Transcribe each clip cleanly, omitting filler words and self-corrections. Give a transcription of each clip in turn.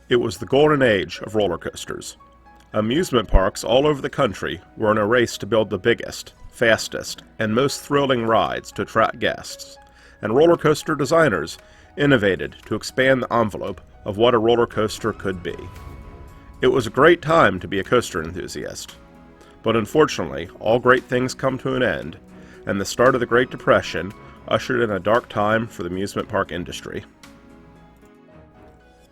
It was the golden age of roller coasters. Amusement parks all over the country were in a race to build the biggest, fastest, and most thrilling rides to attract guests, and roller coaster designers innovated to expand the envelope of what a roller coaster could be. It was a great time to be a coaster enthusiast. But unfortunately, all great things come to an end, and the start of the Great Depression ushered in a dark time for the amusement park industry.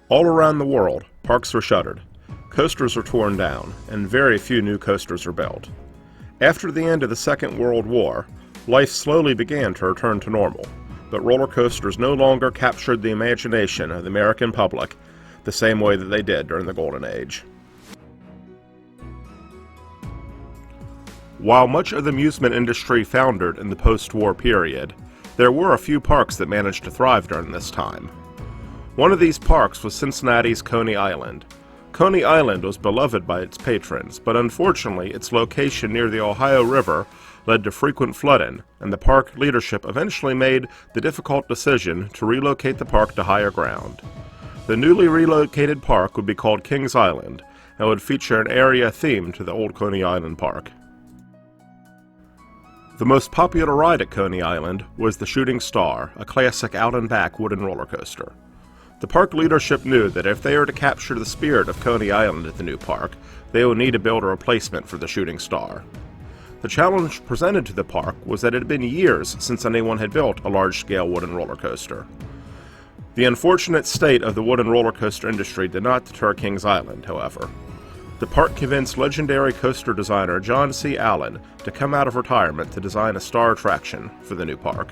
All around the world, parks were shuttered, coasters were torn down, and very few new coasters were built. After the end of the Second World War, life slowly began to return to normal, but roller coasters no longer captured the imagination of the American public the same way that they did during the Golden Age. While much of the amusement industry foundered in the post-war period, there were a few parks that managed to thrive during this time. One of these parks was Cincinnati's Coney Island. Coney Island was beloved by its patrons, but unfortunately its location near the Ohio River led to frequent flooding, and the park leadership eventually made the difficult decision to relocate the park to higher ground. The newly relocated park would be called Kings Island, and would feature an area themed to the old Coney Island Park. The most popular ride at Coney Island was the Shooting Star, a classic out-and-back wooden roller coaster. The park leadership knew that if they were to capture the spirit of Coney Island at the new park, they would need to build a replacement for the Shooting Star. The challenge presented to the park was that it had been years since anyone had built a large-scale wooden roller coaster. The unfortunate state of the wooden roller coaster industry did not deter Kings Island, however. The park convinced legendary coaster designer John C. Allen to come out of retirement to design a star attraction for the new park.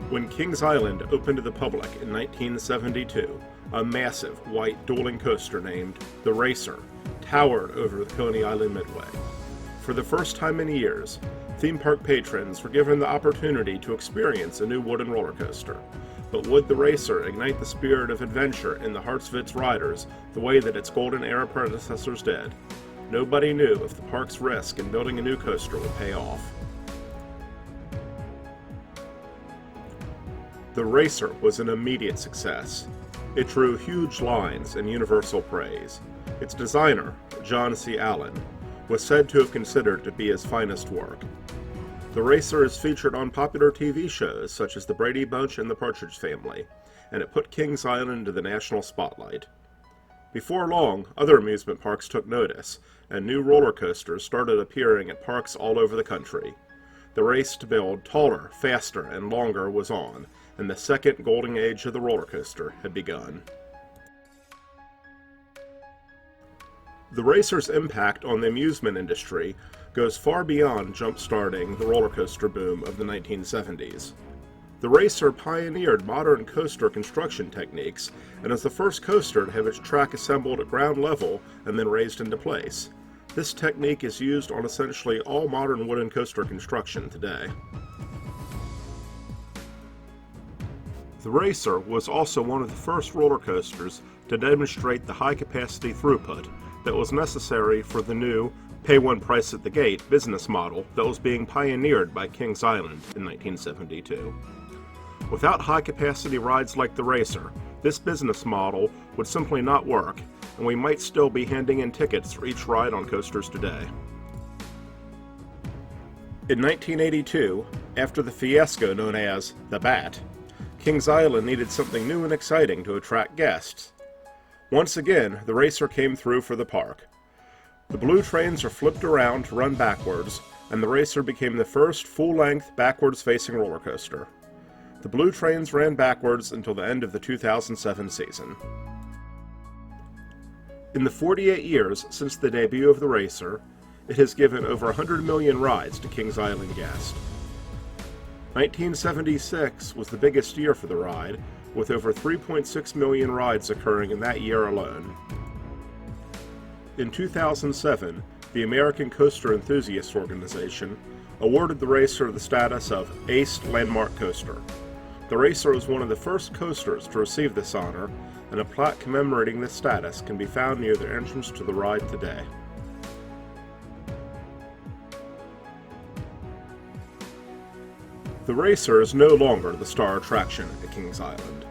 When Kings Island opened to the public in 1972, a massive white dueling coaster named the Racer towered over the Coney Island Midway. For the first time in years, theme park patrons were given the opportunity to experience a new wooden roller coaster. But would the Racer ignite the spirit of adventure in the hearts of its riders the way that its golden era predecessors did? Nobody knew if the park's risk in building a new coaster would pay off. The Racer was an immediate success. It drew huge lines and universal praise. Its designer, John C. Allen, was said to have considered to be his finest work. The Racer is featured on popular TV shows such as The Brady Bunch and The Partridge Family, and it put Kings Island into the national spotlight. Before long, other amusement parks took notice, and new roller coasters started appearing at parks all over the country. The race to build taller, faster, and longer was on, and the second golden age of the roller coaster had begun. The Racer's impact on the amusement industry goes far beyond jump-starting the roller coaster boom of the 1970s. The Racer pioneered modern coaster construction techniques and is the first coaster to have its track assembled at ground level and then raised into place. This technique is used on essentially all modern wooden coaster construction today. The Racer was also one of the first roller coasters to demonstrate the high-capacity throughput that was necessary for the new pay one price at the gate business model that was being pioneered by Kings Island in 1972. Without high-capacity rides like the Racer, this business model would simply not work, and we might still be handing in tickets for each ride on coasters today. In 1982, after the fiasco known as the Bat, Kings Island needed something new and exciting to attract guests. Once again, the Racer came through for the park. The blue trains are flipped around to run backwards, and the Racer became the first full-length, backwards-facing roller coaster. The blue trains ran backwards until the end of the 2007 season. In the 48 years since the debut of the Racer, it has given over 100 million rides to Kings Island guests. 1976 was the biggest year for the ride, with over 3.6 million rides occurring in that year alone. In 2007, the American Coaster Enthusiasts Organization awarded the Racer the status of Ace Landmark Coaster. The Racer was one of the first coasters to receive this honor, and a plaque commemorating this status can be found near the entrance to the ride today. The Racer is no longer the star attraction at Kings Island.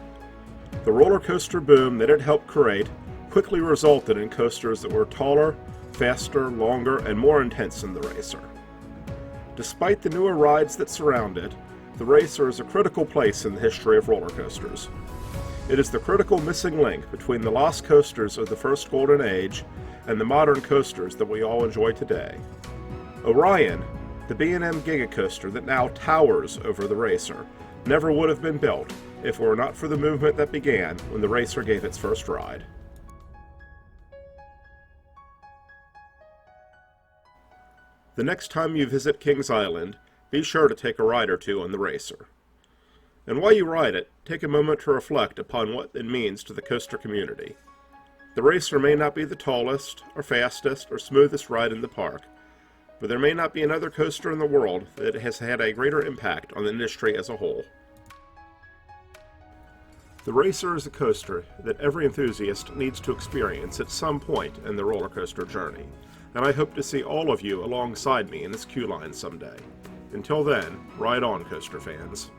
The roller coaster boom that it helped create quickly resulted in coasters that were taller, faster, longer, and more intense than the Racer. Despite the newer rides that surround it, the Racer is a critical place in the history of roller coasters. It is the critical missing link between the lost coasters of the first golden age and the modern coasters that we all enjoy today. Orion, the B&M Gigacoaster that now towers over the Racer, never would have been built if it were not for the movement that began when the Racer gave its first ride. The next time you visit Kings Island, be sure to take a ride or two on the Racer. And while you ride it, take a moment to reflect upon what it means to the coaster community. The Racer may not be the tallest, or fastest, or smoothest ride in the park, but there may not be another coaster in the world that has had a greater impact on the industry as a whole. The Racer is a coaster that every enthusiast needs to experience at some point in the roller coaster journey, and I hope to see all of you alongside me in this queue line someday. Until then, ride on, coaster fans.